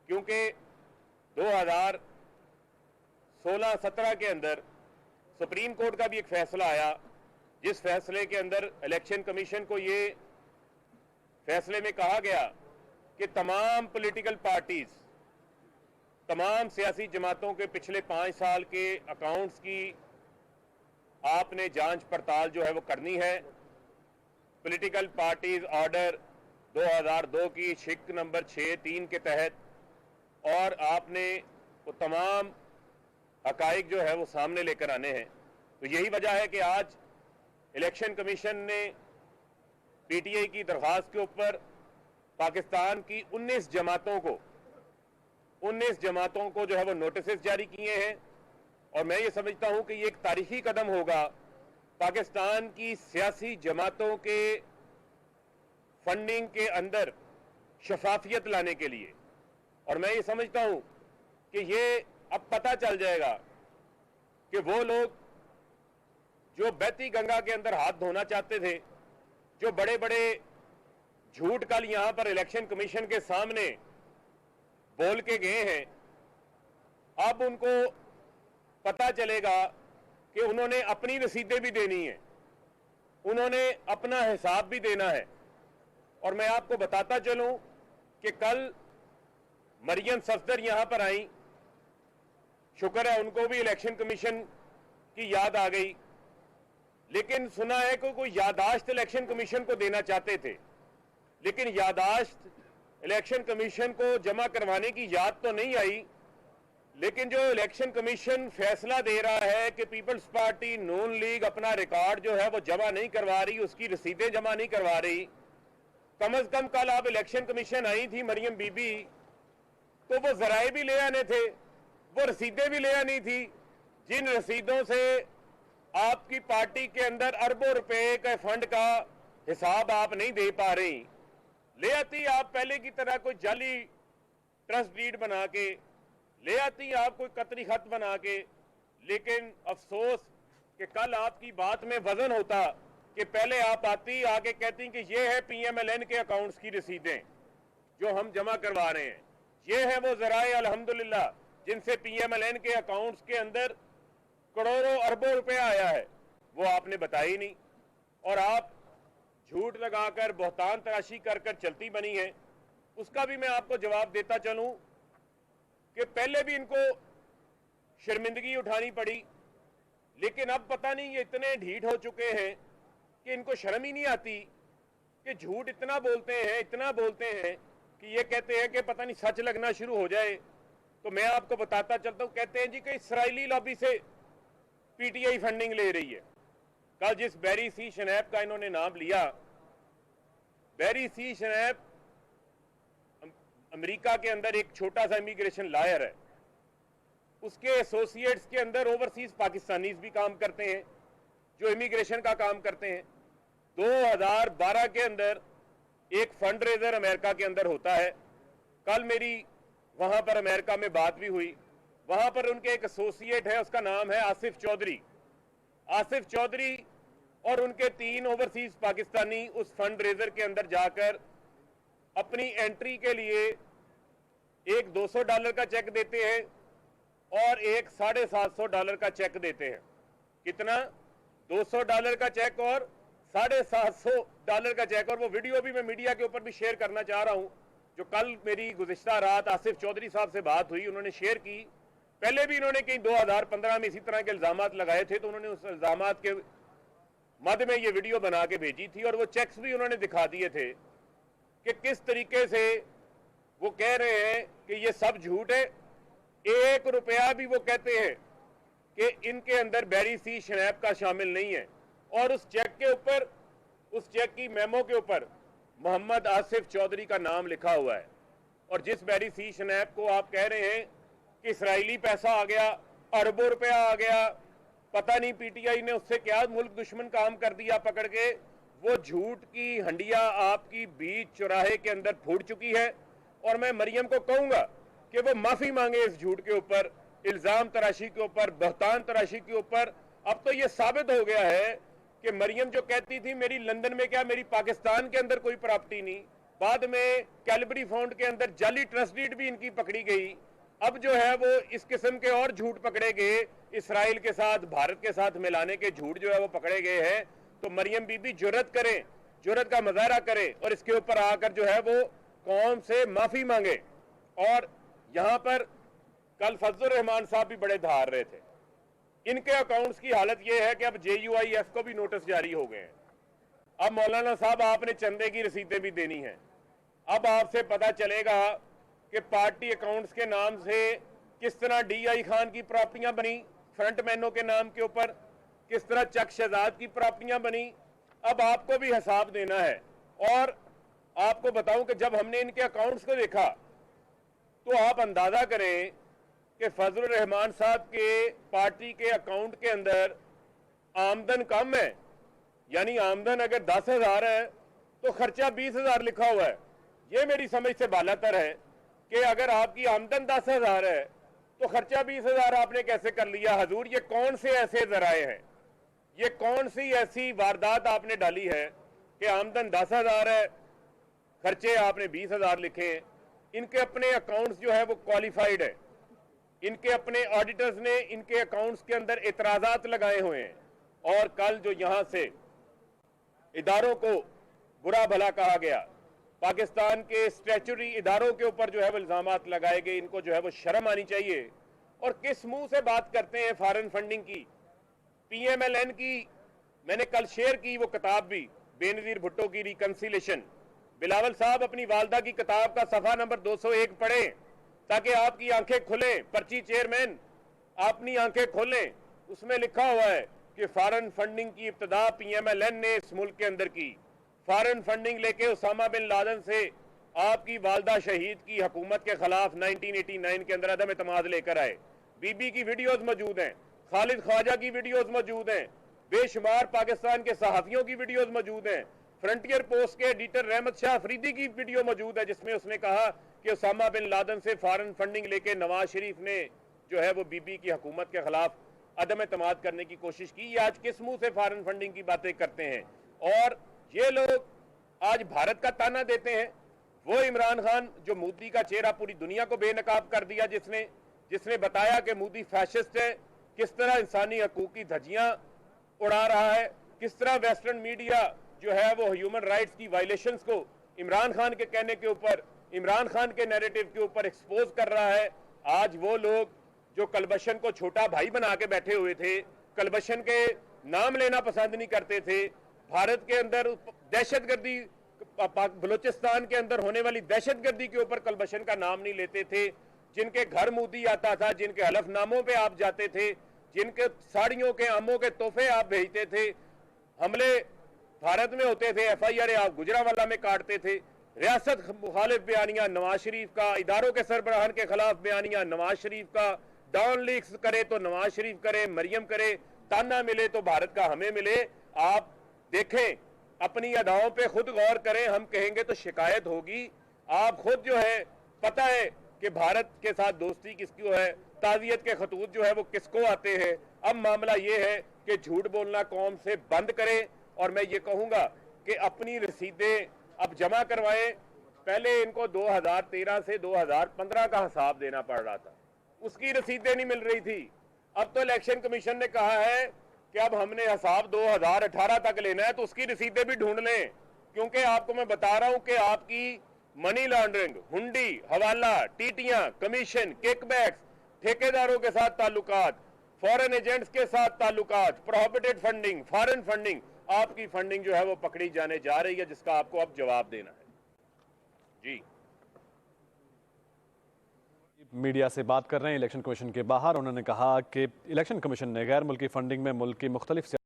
क्योंकि 2016-17 के अंदर सुप्रीम कोर्ट का भी एक फैसला आया, जिस फैसले के अंदर इलेक्शन कमीशन को ये फैसले में कहा गया कि तमाम पॉलिटिकल पार्टीज, तमाम सियासी जमातों के पिछले 5 साल के अकाउंट्स की आपने जांच पड़ताल जो है वो करनी है। पॉलिटिकल पार्टीज ऑर्डर 2002 की शिक नंबर 6(3) के तहत, और आपने वो तमाम हकाइक जो है वो सामने लेकर आने हैं। तो यही वजह है कि आज इलेक्शन कमीशन ने पीटीआई की दरख्वास्त के ऊपर पाकिस्तान की 19 जमातों को जो है वो नोटिस जारी किए हैं। और मैं ये समझता हूं कि ये एक तारीखी कदम होगा पाकिस्तान की सियासी जमातों के फंडिंग के अंदर शफाफियत लाने के लिए। और मैं ये समझता हूं कि ये अब पता चल जाएगा कि वो लोग जो बहती गंगा के अंदर हाथ धोना चाहते थे, जो बड़े बड़े झूठ कल यहां पर इलेक्शन कमीशन के सामने बोल के गए हैं, अब उनको पता चलेगा कि उन्होंने अपनी रसीदें भी देनी है, उन्होंने अपना हिसाब भी देना है। और मैं आपको बताता चलूं कि कल मरियम सफदर यहां पर आई, शुक्र है उनको भी इलेक्शन कमीशन की याद आ गई, लेकिन सुना है कि कोई यादाश्त इलेक्शन कमीशन को देना चाहते थे, लेकिन यादाश्त इलेक्शन कमीशन को जमा करवाने की याद तो नहीं आई। लेकिन जो इलेक्शन कमीशन फैसला दे रहा है कि पीपल्स पार्टी नून लीग अपना रिकॉर्ड जो है वो जमा नहीं करवा रही, उसकी रसीदें जमा नहीं करवा रही, कम अज कम कल आप इलेक्शन कमीशन आई थी मरियम बीबी, तो वो जराए भी ले आने थे, वो रसीदें भी ले आनी थी। जिन रसीदों से आपकी पार्टी के अंदर अरबों रुपए के फंड का हिसाब आप नहीं दे पा रही, ले आती आप पहले की तरह कोई जाली ट्रस्ट डीड बना के, ले आती आप कोई कतरी खत बना के। लेकिन अफसोस कि कल आपकी बात में वजन होता कि पहले आप आती, आगे कहती कि ये है पीएमएलएन के अकाउंट्स की रसीदें जो हम जमा करवा रहे हैं, ये है वो जराए अल्हम्दुलिल्लाह जिनसे पीएमएलएन के अकाउंट्स के अंदर करोड़ों अरबों रुपया आया है, वो आपने बताई नहीं। और आप झूठ लगाकर बहतान तराशी कर कर चलती बनी है। उसका भी मैं आपको जवाब देता चलूं कि पहले भी इनको शर्मिंदगी उठानी पड़ी, लेकिन अब पता नहीं ये इतने ढीठ हो चुके हैं कि इनको शर्म ही नहीं आती कि झूठ इतना बोलते हैं कि ये कहते हैं कि पता नहीं सच लगना शुरू हो जाए। तो मैं आपको बताता चलता हूं, कहते हैं जी कि इसराइली लॉबी से पीटीआई फंडिंग ले रही है। कल जिस बैरी सी शनैप का इन्होंने नाम लिया, बैरी सी शनैप अमेरिका के अंदर एक छोटा सा इमिग्रेशन लॉयर है, उसके एसोसिएट्स के अंदर ओवरसीज पाकिस्तानीज भी काम करते हैं जो इमिग्रेशन का काम करते हैं। 2012 के अंदर एक फंड रेजर अमेरिका के अंदर होता है। कल मेरी वहां पर अमेरिका में बात भी हुई, वहां पर उनके एक एसोसिएट है, उसका नाम है आसिफ चौधरी। आसिफ चौधरी और उनके 3 ओवरसीज पाकिस्तानी उस फंड रेजर के अंदर जाकर अपनी एंट्री के लिए एक $200 का चेक देते हैं और एक $750 का चेक देते हैं। कितना? $200 का चेक और $750 का चेक। और वो वीडियो भी मैं मीडिया के ऊपर भी शेयर करना चाह रहा हूं, जो कल मेरी गुज़िश्ता रात आसिफ चौधरी साहब से बात हुई, उन्होंने शेयर की। पहले भी इन्होंने कहीं 2015 में इसी तरह के इल्जामात लगाए थे, तो उन्होंने उस इल्जामात के मद में ये वीडियो बना के भेजी थी, और वो चेक्स भी उन्होंने दिखा दिए थे कि किस तरीके से वो कह रहे हैं कि ये सब झूठ है। 1 रुपया भी वो कहते हैं कि इनके अंदर बैरी सी शनैप का शामिल नहीं है। और उस चेक के ऊपर, उस चेक की मेमो के ऊपर मोहम्मद आसिफ चौधरी का नाम लिखा हुआ है। और जिस बैरी सी शनैप को आप कह रहे हैं कि इसराइली पैसा आ गया, अरबों रुपया आ गया, पता नहीं पीटीआई ने उससे क्या मुल्क दुश्मन काम कर दिया पकड़ के, वो झूठ की हंडिया आपकी बीच चौराहे के अंदर फूट चुकी है। और मैं मरियम को कहूंगा कि वो माफी मांगे इस झूठ के ऊपर, इल्जाम तराशी के ऊपर, बहतान तराशी के ऊपर। अब तो ये साबित हो गया है कि मरियम जो कहती थी मेरी लंदन में क्या, मेरी पाकिस्तान के अंदर कोई प्रॉपर्टी नहीं, बाद में कैलबरी फंड के अंदर जाली ट्रस्ट डीड भी इनकी पकड़ी गई। अब जो है वो इस किस्म के और झूठ पकड़े गए, इसराइल के साथ भारत के साथ मिलाने के झूठ जो है वो पकड़े गए हैं। तो मरियम बीबी जुर्रत करें, जुर्रत का मुजाहरा करें और इसके ऊपर आकर जो है वो कौम से माफी मांगे। और यहां पर कल फजलुर रहमान साहब भी बड़े धार रहे थे। इनके अकाउंट्स की हालत यह है कि अब JUIF को भी नोटिस जारी हो गए हैं। अब मौलाना साहब आपने चंदे की रसीदें भी देनी है। अब आपसे पता चलेगा कि पार्टी अकाउंट्स के नाम से किस तरह DI खान की प्रॉपर्टियां बनी फ्रंटमैनों के नाम के ऊपर, किस तरह चक शहजाद की प्रॉपर्टियां बनी। अब आपको भी हिसाब देना है। और आपको बताऊं कि जब हमने इनके अकाउंट्स को देखा तो आप अंदाजा करें कि फजलुर रहमान साहब के पार्टी के अकाउंट के अंदर आमदन कम है, यानी आमदन अगर 10,000 है तो खर्चा 20,000 लिखा हुआ है। यह मेरी समझ से बालातर है कि अगर आपकी आमदन 10,000 है तो खर्चा 20,000 आपने कैसे कर लिया। हजूर, ये कौन से ऐसे जराए हैं, ये कौन सी ऐसी वारदात आपने डाली है कि आमदन 10,000 है, खर्चे आपने 20,000 लिखे हैं। इनके अपने अकाउंट्स जो है वो क्वालिफाइड है। इनके अपने ऑडिटर्स ने इनके अकाउंट्स के अंदर एतराजात लगाए हुए हैं। और कल जो यहां से इदारों को बुरा भला कहा गया, पाकिस्तान के स्टैच्यूटरी इदारों के ऊपर जो है वो इल्जामात लगाए गए, इनको जो है वो शर्म आनी चाहिए। और किस मुंह से बात करते हैं फॉरेन फंडिंग की, PMLN की। मैंने कल शेयर की वो किताब भी, बेनजीर भुट्टो की रिकंसिलेशन। बिलावल साहब अपनी वालदा की किताब का सफा नंबर 201 पढ़ें ताकि आपकी आंखें खुलें। पर्ची चेयरमैन अपनी आंखें खोलें। उसमें लिखा हुआ है कि फॉरेन फंडिंग की इब्तिदा PMLN ने इस मुल्क के अंदर की। फॉरेन फंडिंग लेके उसामा बिन लादेन से आपकी वालदा शहीद की हुकूमत के खिलाफ 1989 के अंदर अदम एतमाद लेकर आए। बीबी की वीडियोज मौजूद हैं, खालिद ख्वाजा की वीडियोज मौजूद हैं, बेशुमार पाकिस्तान के सहाफियों की वीडियोज मौजूद हैं। फ्रंटियर पोस्ट के एडिटर रहमत शाह अफरीदी की वीडियो मौजूद है जिसमें उसने कहा कि उसामा बिन लादेन से फॉरेन फंडिंग लेके नवाज शरीफ ने जो है वो बीबी की हुकूमत के खिलाफ अदम एतमाद करने की कोशिश की। ये आज किस मुंह से फॉरेन फंडिंग की बातें करते हैं। और ये लोग आज भारत का ताना देते हैं। वो इमरान खान जो मोदी का चेहरा पूरी दुनिया को बेनकाब कर दिया, जिसने बताया कि मोदी फैशिस्ट है, किस तरह इंसानी हकूक की धज्जियां उड़ा रहा है, किस तरह वेस्टर्न मीडिया जो है वो ह्यूमन राइट्स की वायलेशंस को इमरान खान के कहने के ऊपर, इमरान खान के नैरेटिव के ऊपर एक्सपोज कर रहा है। आज वो लोग जो कलबशन को छोटा भाई बना के बैठे हुए थे, कलबशन के नाम लेना पसंद नहीं करते थे, भारत के अंदर दहशतगर्दी, बलूचिस्तान के अंदर होने वाली दहशतगर्दी के ऊपर कलबशन का नाम नहीं लेते थे, जिनके घर मोदी आता था, जिनके हलफनामों पे आप जाते थे, जिनके साड़ियों के आमों के तोहफे आप भेजते थे, हमले भारत में होते थे, FIR आप गुजरावाला में काटते थे, रियासत मुखालिफ बयानियां नवाज शरीफ का, इदारों के सरबराहान के खिलाफ बयानियां नवाज शरीफ का, डाउन लीक्स करे तो नवाज शरीफ करे, मरियम करे, ताना मिले तो भारत का हमें मिले। आप देखें, अपनी अदाओं पे खुद गौर करें, हम कहेंगे तो शिकायत होगी। आप खुद जो है पता है कि भारत के साथ दोस्ती किसको है, ताजियत के खतूत जो है वो किसको आते हैं। अब मामला ये है कि झूठ बोलना कौम से बंद करें। और मैं ये कहूंगा कि अपनी रसीदें अब जमा करवाएं। पहले इनको 2013 से 2015 का हिसाब देना पड़ रहा था, उसकी रसीदें नहीं मिल रही थी। अब तो इलेक्शन कमीशन ने कहा है कि अब हमने हिसाब 2018 तक लेना है, तो उसकी रसीदें भी ढूंढ लें। क्योंकि आपको मैं बता रहा हूं कि आपकी मनी लॉन्ड्रिंग, हुंडी, हवाला, टीटियां, कमीशन, किकबैक्स, ठेकेदारों के साथ ताल्लुकात, फॉरेन एजेंट्स के साथ ताल्लुकात, प्रोहिबिटेड फंडिंग, फॉरेन फंडिंग, आपकी फंडिंग जो है वो पकड़ी जाने जा रही है, जिसका आपको अब जवाब देना है। जी, मीडिया से बात कर रहे हैं इलेक्शन कमीशन के बाहर। उन्होंने कहा कि इलेक्शन कमीशन ने गैर मुल्की फंडिंग में मुल्क की मुख्तलिफ